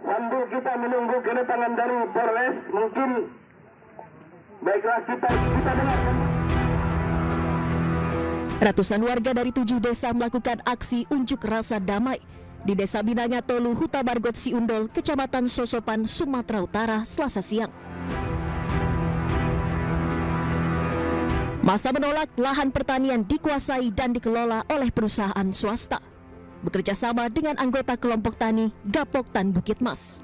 Sambil kita menunggu kedatangan dari Polres, mungkin baiklah kita dengarkan. Ratusan warga dari 7 desa melakukan aksi unjuk rasa damai di Desa Binanga Tolu, Huta Bargot Siundol, Kecamatan Sosopan, Sumatera Utara, Selasa siang. Massa menolak lahan pertanian dikuasai dan dikelola oleh perusahaan swasta, bekerja sama dengan anggota kelompok tani Gapoktan Bukit Mas.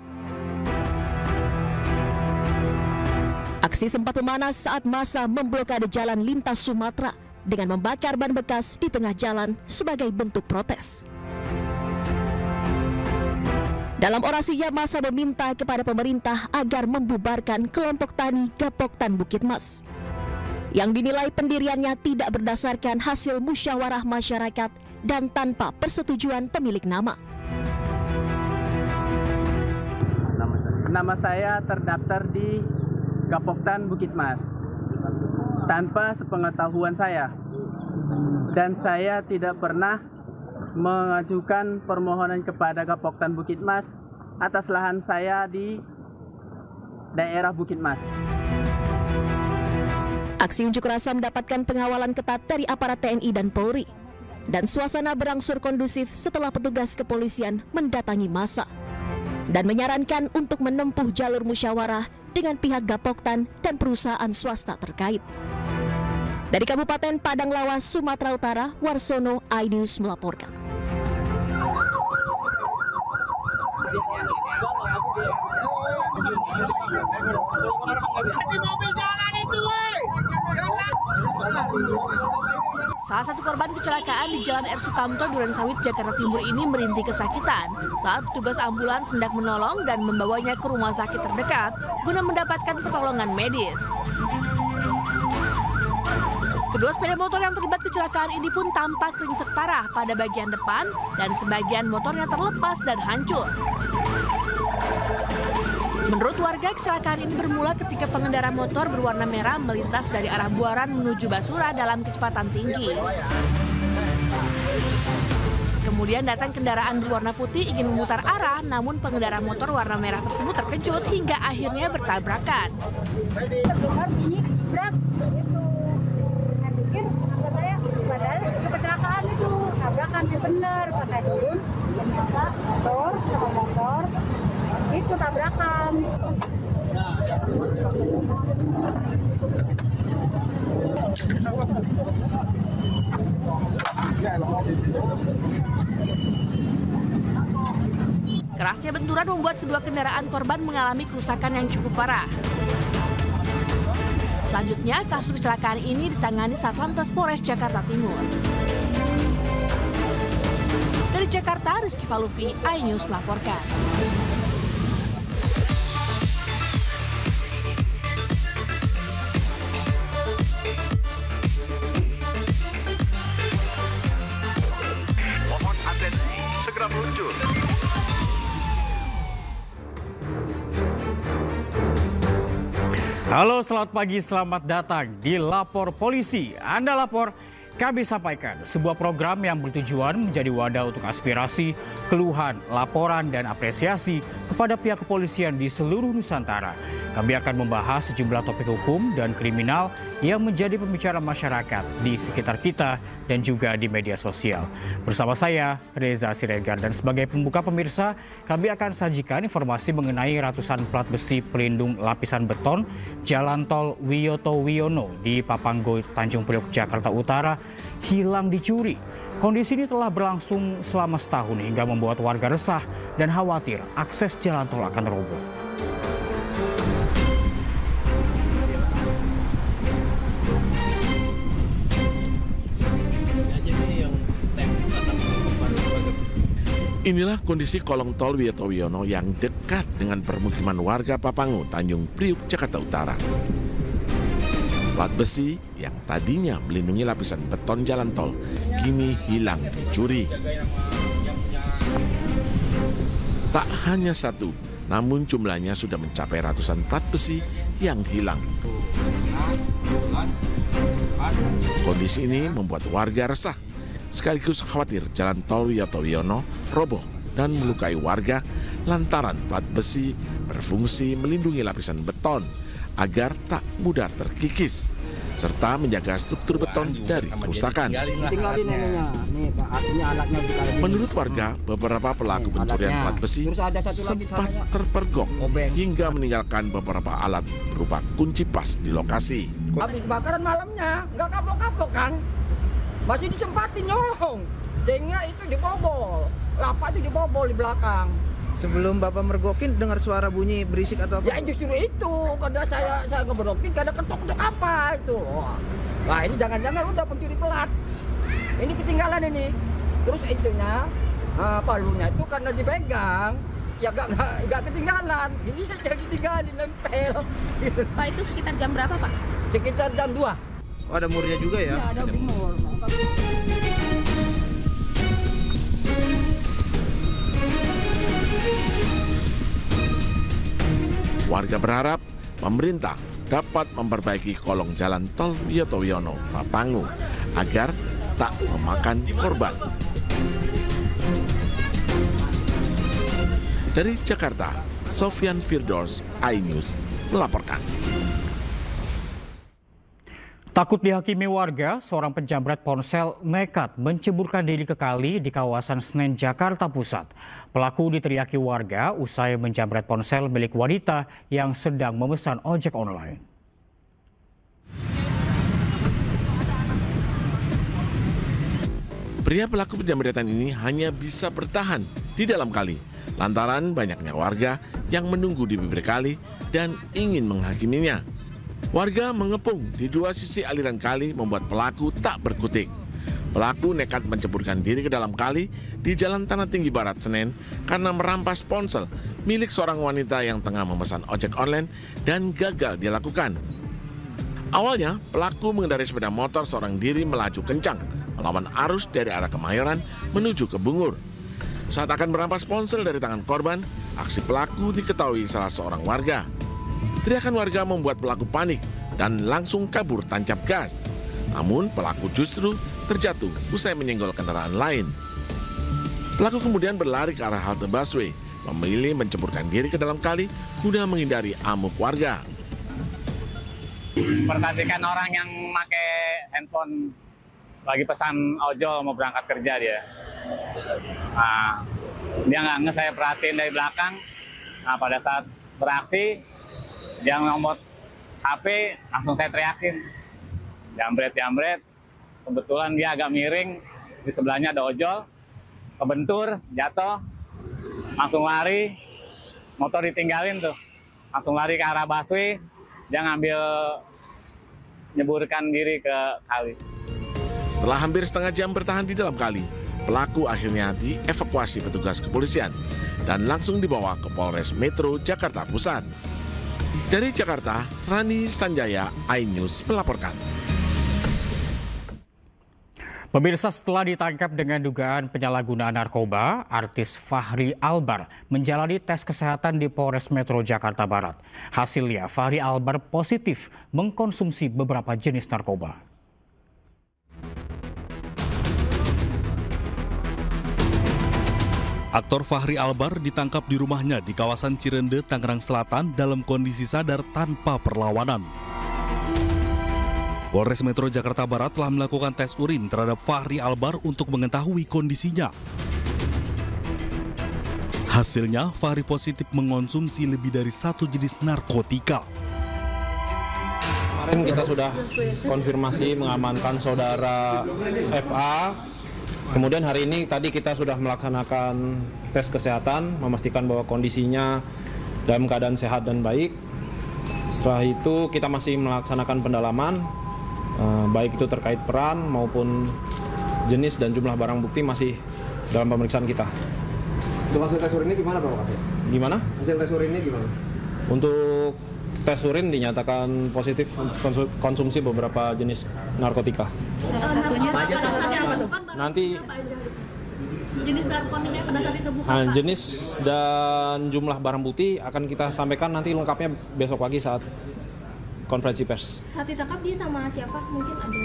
Aksi sempat memanas saat massa memblokade jalan lintas Sumatera dengan membakar ban bekas di tengah jalan sebagai bentuk protes. Dalam orasinya, massa meminta kepada pemerintah agar membubarkan kelompok tani Gapoktan Bukit Mas yang dinilai pendiriannya tidak berdasarkan hasil musyawarah masyarakat dan tanpa persetujuan pemilik nama. Nama saya terdaftar di Gapoktan Bukit Mas tanpa sepengetahuan saya, dan saya tidak pernah mengajukan permohonan kepada Gapoktan Bukit Mas atas lahan saya di daerah Bukit Mas. Aksi unjuk rasa mendapatkan pengawalan ketat dari aparat TNI dan Polri, dan suasana berangsur kondusif setelah petugas kepolisian mendatangi massa dan menyarankan untuk menempuh jalur musyawarah dengan pihak Gapoktan dan perusahaan swasta terkait. Dari Kabupaten Padang Lawas, Sumatera Utara, Warsono, iNews melaporkan. Salah satu korban kecelakaan di Jalan R. Sukamto, Durensawit, Jakarta Timur ini merintih kesakitan saat petugas ambulans hendak menolong dan membawanya ke rumah sakit terdekat guna mendapatkan pertolongan medis. Kedua sepeda motor yang terlibat kecelakaan ini pun tampak ringsek parah pada bagian depan dan sebagian motornya terlepas dan hancur. Menurut warga, kecelakaan ini bermula ketika pengendara motor berwarna merah melintas dari arah Buaran menuju Basura dalam kecepatan tinggi. Kemudian datang kendaraan berwarna putih ingin memutar arah, namun pengendara motor warna merah tersebut terkejut hingga akhirnya bertabrakan. Kecelakaan itu tabrakan yang benar, pas saya turun ternyata motor sama motor itu tabrakan. Kerasnya benturan membuat kedua kendaraan korban mengalami kerusakan yang cukup parah. Selanjutnya, kasus kecelakaan ini ditangani Satlantas Polres Jakarta Timur. Dari Jakarta, Rizky Falufi, iNews melaporkan. Mohon atensi, segera meluncur. Halo, selamat pagi, selamat datang di Lapor Polisi. Anda lapor, kami sampaikan sebuah program yang bertujuan menjadi wadah untuk aspirasi, keluhan, laporan, dan apresiasi kepada pihak kepolisian di seluruh Nusantara. Kami akan membahas sejumlah topik hukum dan kriminal yang menjadi pembicaraan masyarakat di sekitar kita dan juga di media sosial. Bersama saya, Reza Siregar, dan sebagai pembuka pemirsa, kami akan sajikan informasi mengenai ratusan plat besi pelindung lapisan beton Jalan Tol Wiyoto Wiono di Papanggo, Tanjung Priok, Jakarta Utara hilang dicuri. Kondisi ini telah berlangsung selama setahun hingga membuat warga resah dan khawatir akses jalan tol akan roboh. Inilah kondisi kolong tol Wiyoto Wiono yang dekat dengan permukiman warga Papanggo, Tanjung Priok, Jakarta Utara. Plat besi yang tadinya melindungi lapisan beton jalan tol kini hilang dicuri. Tak hanya satu, namun jumlahnya sudah mencapai ratusan plat besi yang hilang. Kondisi ini membuat warga resah, sekaligus khawatir jalan tol Wiyoto Wiono roboh dan melukai warga lantaran plat besi berfungsi melindungi lapisan beton agar tak mudah terkikis, serta menjaga struktur beton dari kerusakan. Menurut warga, beberapa pelaku pencurian plat besi sempat terpergok hingga meninggalkan beberapa alat berupa kunci pas di lokasi. Habis kebakaran malamnya, nggak kapok-kapok kan? Masih disempatin nyolong, sehingga itu dibobol. Lapak itu dibobol di belakang. Sebelum Bapak mergokin dengar suara bunyi berisik atau apa? Ya justru itu, karena saya ngeberokin, karena ketok-ketok apa itu. Wah ini jangan-jangan udah pencuri plat. Ini ketinggalan ini. Terus itunya, palunya itu karena dipegang, ya nggak ketinggalan. Ini saja ditinggalin, nempel. Pak, itu sekitar jam berapa, Pak? Sekitar jam 2. Oh, ada umurnya juga ya? Ya ada umur. Warga berharap pemerintah dapat memperbaiki kolong jalan tol Wiyoto Wiono, Papangu, agar tak memakan korban. Dari Jakarta, Sofyan Firdaus, iNews melaporkan. Takut dihakimi warga, seorang penjamret ponsel nekat menceburkan diri ke kali di kawasan Senen, Jakarta Pusat. Pelaku diteriaki warga usai menjamret ponsel milik wanita yang sedang memesan ojek online. Pria pelaku penjamretan ini hanya bisa bertahan di dalam kali lantaran banyaknya warga yang menunggu di bibir kali dan ingin menghakiminya. Warga mengepung di dua sisi aliran kali membuat pelaku tak berkutik. Pelaku nekat menceburkan diri ke dalam kali di Jalan Tanah Tinggi Barat, Senen karena merampas ponsel milik seorang wanita yang tengah memesan ojek online dan gagal dilakukan. Awalnya, pelaku mengendarai sepeda motor seorang diri melaju kencang melawan arus dari arah Kemayoran menuju ke Bungur. Saat akan merampas ponsel dari tangan korban, aksi pelaku diketahui salah seorang warga. Teriakan warga membuat pelaku panik dan langsung kabur tancap gas. Namun pelaku justru terjatuh usai menyenggol kendaraan lain. Pelaku kemudian berlari ke arah halte busway, memilih menceburkan diri ke dalam kali guna menghindari amuk warga. Perhatikan orang yang pakai handphone lagi pesan ojol mau berangkat kerja dia. Nah, dia nggak saya perhatiin dari belakang. Nah, pada saat beraksi, dia ngomot HP, langsung saya teriakin. Jambret. Kebetulan dia agak miring, di sebelahnya ada ojol. Kebentur, jatuh, langsung lari. Motor ditinggalin tuh. Langsung lari ke arah busway, dia nyeburkan diri ke kali. Setelah hampir setengah jam bertahan di dalam kali, pelaku akhirnya dievakuasi petugas kepolisian dan langsung dibawa ke Polres Metro Jakarta Pusat. Dari Jakarta, Rani Sanjaya, iNews melaporkan. Pemirsa, setelah ditangkap dengan dugaan penyalahgunaan narkoba, artis Fachri Albar menjalani tes kesehatan di Polres Metro Jakarta Barat. Hasilnya, Fachri Albar positif mengkonsumsi beberapa jenis narkoba. Aktor Fachri Albar ditangkap di rumahnya di kawasan Cirende, Tangerang Selatan dalam kondisi sadar tanpa perlawanan. Polres Metro Jakarta Barat telah melakukan tes urin terhadap Fachri Albar untuk mengetahui kondisinya. Hasilnya, Fachri positif mengonsumsi lebih dari 1 jenis narkotika. Kemarin kita sudah konfirmasi mengamankan saudara FA. Kemudian hari ini tadi kita sudah melaksanakan tes kesehatan, memastikan bahwa kondisinya dalam keadaan sehat dan baik. Setelah itu kita masih melaksanakan pendalaman, baik itu terkait peran maupun jenis dan jumlah barang bukti masih dalam pemeriksaan kita. Untuk hasil tes urinnya gimana Pak Kasih? Gimana? Hasil tes urinnya gimana? Untuk tes urin dinyatakan positif konsumsi beberapa jenis narkotika. Nanti jenis narkotika pada saat itu bukan. Jenis dan jumlah barang bukti akan kita sampaikan nanti lengkapnya besok pagi saat konferensi pers. Saat ditangkap dia sama siapa? Mungkin ada.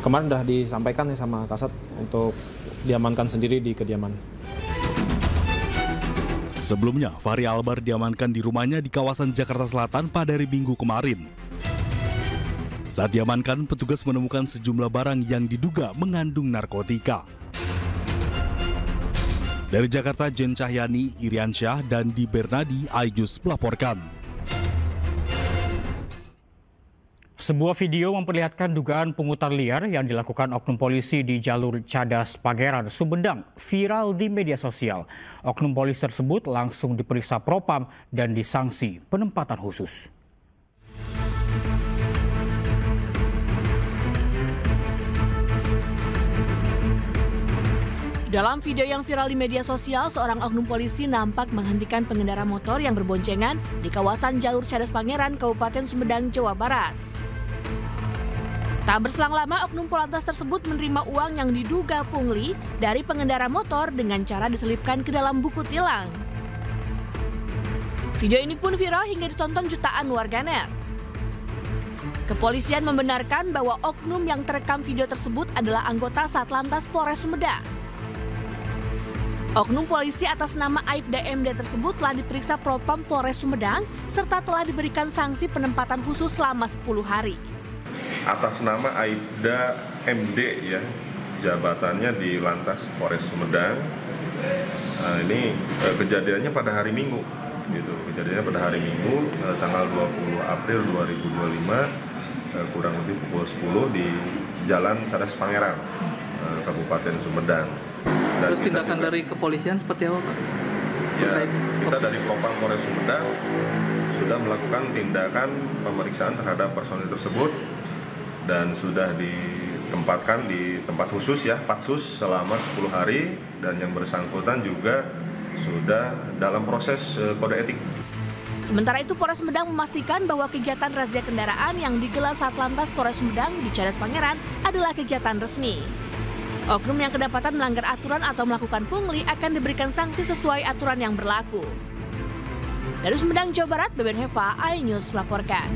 Kemarin sudah disampaikan ya sama Kasat untuk diamankan sendiri di kediaman. Sebelumnya, Fahri Albar diamankan di rumahnya di kawasan Jakarta Selatan pada hari Minggu kemarin. Saat diamankan, petugas menemukan sejumlah barang yang diduga mengandung narkotika. Dari Jakarta, Jen Cahyani, Iriansyah, dan Di Bernadi, iNews melaporkan. Sebuah video memperlihatkan dugaan pungutan liar yang dilakukan oknum polisi di jalur Cadas Pangeran, Sumedang viral di media sosial. Oknum polisi tersebut langsung diperiksa Propam dan disanksi penempatan khusus. Dalam video yang viral di media sosial, seorang oknum polisi nampak menghentikan pengendara motor yang berboncengan di kawasan jalur Cadas Pangeran, Kabupaten Sumedang, Jawa Barat. Tak berselang lama, oknum Polantas tersebut menerima uang yang diduga pungli dari pengendara motor dengan cara diselipkan ke dalam buku tilang. Video ini pun viral hingga ditonton jutaan warganet. Kepolisian membenarkan bahwa oknum yang terekam video tersebut adalah anggota Satlantas Polres Sumedang. Oknum polisi atas nama Aibda MD tersebut telah diperiksa Propam Polres Sumedang serta telah diberikan sanksi penempatan khusus selama 10 hari. Atas nama Aibda MD ya, jabatannya di Lantas Polres Sumedang. Ini kejadiannya pada hari Minggu, gitu. Kejadiannya pada hari Minggu, tanggal 20 April 2025, kurang lebih pukul 10 di Jalan Cadas Pangeran, Kabupaten Sumedang. Dan terus tindakan dari kepolisian seperti apa, Pak? Ya, kita dari Propam Polres Sumedang sudah melakukan tindakan pemeriksaan terhadap personil tersebut dan sudah ditempatkan di tempat khusus ya, Patsus selama 10 hari, dan yang bersangkutan juga sudah dalam proses kode etik. Sementara itu, Polres Sumedang memastikan bahwa kegiatan razia kendaraan yang digelar Satlantas Polres Sumedang di Cadas Pangeran adalah kegiatan resmi. Oknum yang kedapatan melanggar aturan atau melakukan pungli akan diberikan sanksi sesuai aturan yang berlaku. Dari Sumedang, Jawa Barat, Beben Heva, iNews melaporkan.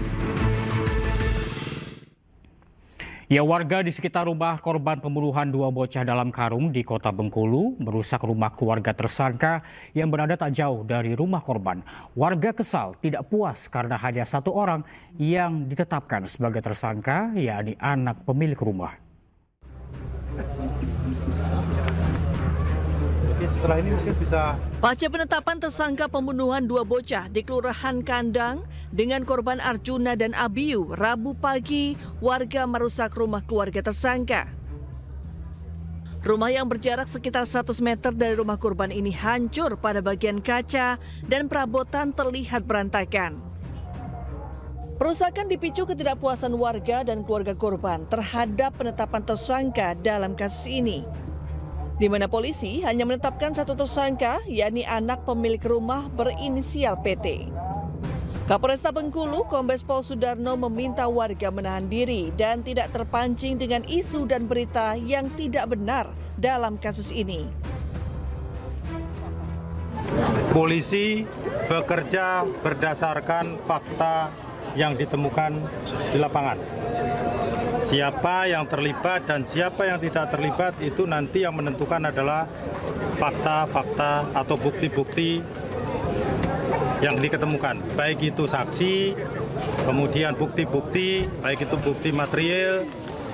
Ya, warga di sekitar rumah korban pembunuhan 2 bocah dalam karung di Kota Bengkulu merusak rumah keluarga tersangka yang berada tak jauh dari rumah korban. Warga kesal tidak puas karena hanya 1 orang yang ditetapkan sebagai tersangka, yakni anak pemilik rumah. Setelah ini mungkin bisa. Pasca penetapan tersangka pembunuhan 2 bocah di Kelurahan Kandang dengan korban Arjuna dan Abiyu, Rabu pagi warga merusak rumah keluarga tersangka. Rumah yang berjarak sekitar 100 meter dari rumah korban ini hancur pada bagian kaca dan perabotan terlihat berantakan. Perusakan dipicu ketidakpuasan warga dan keluarga korban terhadap penetapan tersangka dalam kasus ini, di mana polisi hanya menetapkan 1 tersangka, yakni anak pemilik rumah berinisial PT. Kapolresta Bengkulu, Kombes Pol Sudarno meminta warga menahan diri dan tidak terpancing dengan isu dan berita yang tidak benar dalam kasus ini. Polisi bekerja berdasarkan fakta yang ditemukan di lapangan. Siapa yang terlibat dan siapa yang tidak terlibat itu nanti yang menentukan adalah fakta-fakta atau bukti-bukti yang diketemukan. Baik itu saksi, kemudian bukti-bukti, baik itu bukti material,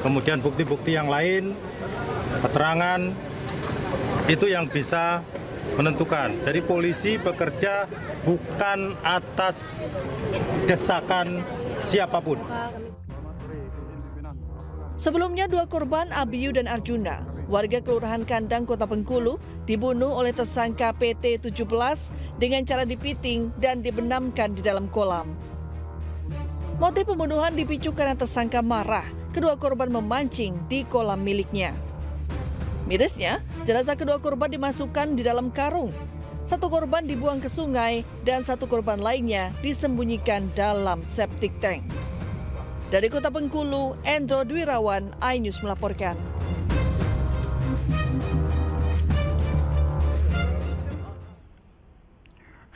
kemudian bukti-bukti yang lain, keterangan, itu yang bisa menentukan. Jadi polisi bekerja bukan atas desakan siapapun. Sebelumnya 2 korban Abiyu dan Arjuna, warga Kelurahan Kandang, Kota Bengkulu, dibunuh oleh tersangka PT 17 dengan cara dipiting dan dibenamkan di dalam kolam. Motif pembunuhan dipicu karena tersangka marah kedua korban memancing di kolam miliknya. Mirisnya, jenazah kedua korban dimasukkan di dalam karung. 1 korban dibuang ke sungai dan 1 korban lainnya disembunyikan dalam septic tank. Dari Kota Bengkulu, Endro Dwirawan, iNews melaporkan.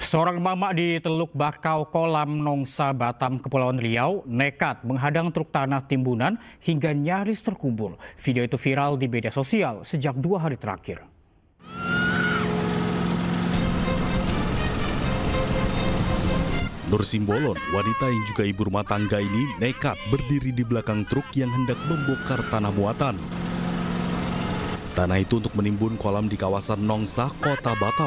Seorang mama di Teluk Bakau, Kolam Nongsa, Batam, Kepulauan Riau nekat menghadang truk tanah timbunan hingga nyaris terkubur. Video itu viral di media sosial sejak 2 hari terakhir. Nur Simbolon, wanita yang juga ibu rumah tangga ini nekat berdiri di belakang truk yang hendak membongkar tanah muatan. Tanah itu untuk menimbun kolam di kawasan Nongsa, Kota Batam.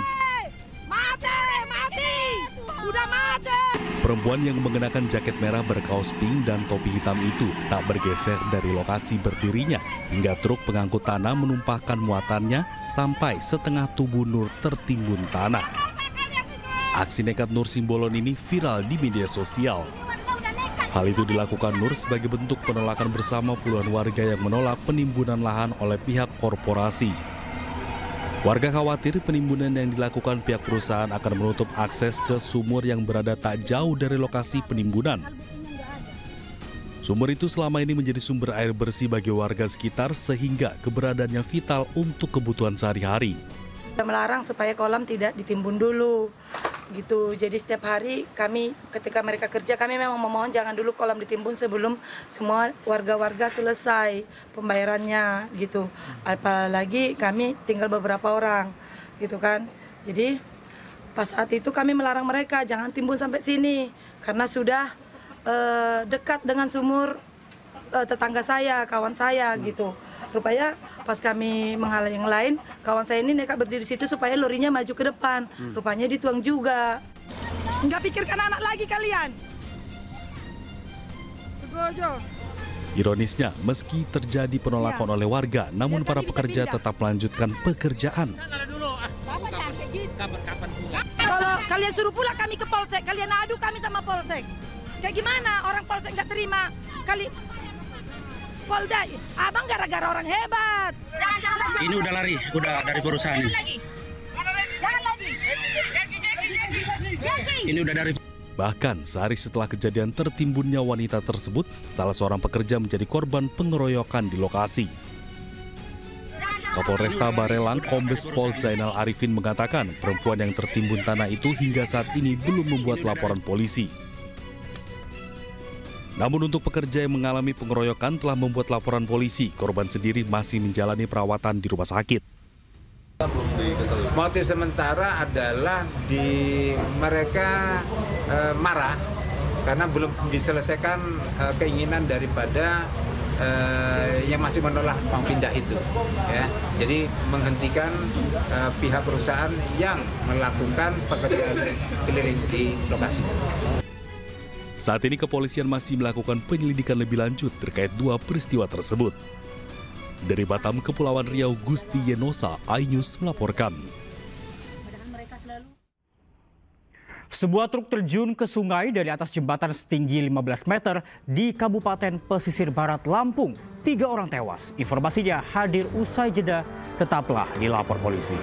Perempuan yang mengenakan jaket merah berkaos pink dan topi hitam itu tak bergeser dari lokasi berdirinya hingga truk pengangkut tanah menumpahkan muatannya sampai setengah tubuh Nur tertimbun tanah. Aksi nekat Nur Simbolon ini viral di media sosial. Hal itu dilakukan Nur sebagai bentuk penolakan bersama puluhan warga yang menolak penimbunan lahan oleh pihak korporasi. Warga khawatir penimbunan yang dilakukan pihak perusahaan akan menutup akses ke sumur yang berada tak jauh dari lokasi penimbunan. Sumur itu selama ini menjadi sumber air bersih bagi warga sekitar sehingga keberadaannya vital untuk kebutuhan sehari-hari. Melarang supaya kolam tidak ditimbun dulu gitu. Jadi setiap hari kami ketika mereka kerja kami memang memohon jangan dulu kolam ditimbun sebelum semua warga-warga selesai pembayarannya gitu. Apalagi kami tinggal beberapa orang gitu kan. Jadi pas saat itu kami melarang mereka jangan timbun sampai sini karena sudah dekat dengan sumur tetangga saya, kawan saya gitu. Rupanya pas kami menghalang yang lain, kawan saya ini nekat berdiri situ supaya lorinya maju ke depan. Rupanya dituang juga. Nggak pikirkan anak lagi kalian. Ironisnya, meski terjadi penolakan oleh warga, namun para pekerja tetap melanjutkan pekerjaan. Kalau kalian suruh pula kami ke polsek, kalian adu kami sama polsek. Kayak gimana orang polsek nggak terima? Polda, abang gara-gara orang hebat. Ini udah lari, udah dari perusahaan ini. Ini udah dari. Bahkan sehari setelah kejadian tertimbunnya wanita tersebut, salah seorang pekerja menjadi korban pengeroyokan di lokasi. Kapolresta Barelang, Kombes Pol Zainal Arifin mengatakan perempuan yang tertimbun tanah itu hingga saat ini belum membuat laporan polisi. Namun untuk pekerja yang mengalami pengeroyokan telah membuat laporan polisi, korban sendiri masih menjalani perawatan di rumah sakit. Motif sementara adalah mereka marah karena belum diselesaikan keinginan daripada yang masih menolak uang pindah itu. Ya. Jadi menghentikan pihak perusahaan yang melakukan pekerjaan keliling di lokasi. Saat ini kepolisian masih melakukan penyelidikan lebih lanjut terkait dua peristiwa tersebut. Dari Batam, Kepulauan Riau, Gusti Yenosa, iNews melaporkan. Sebuah truk terjun ke sungai dari atas jembatan setinggi 15 meter di Kabupaten Pesisir Barat, Lampung. 3 orang tewas. Informasinya hadir usai jeda, tetaplah di Lapor Polisi.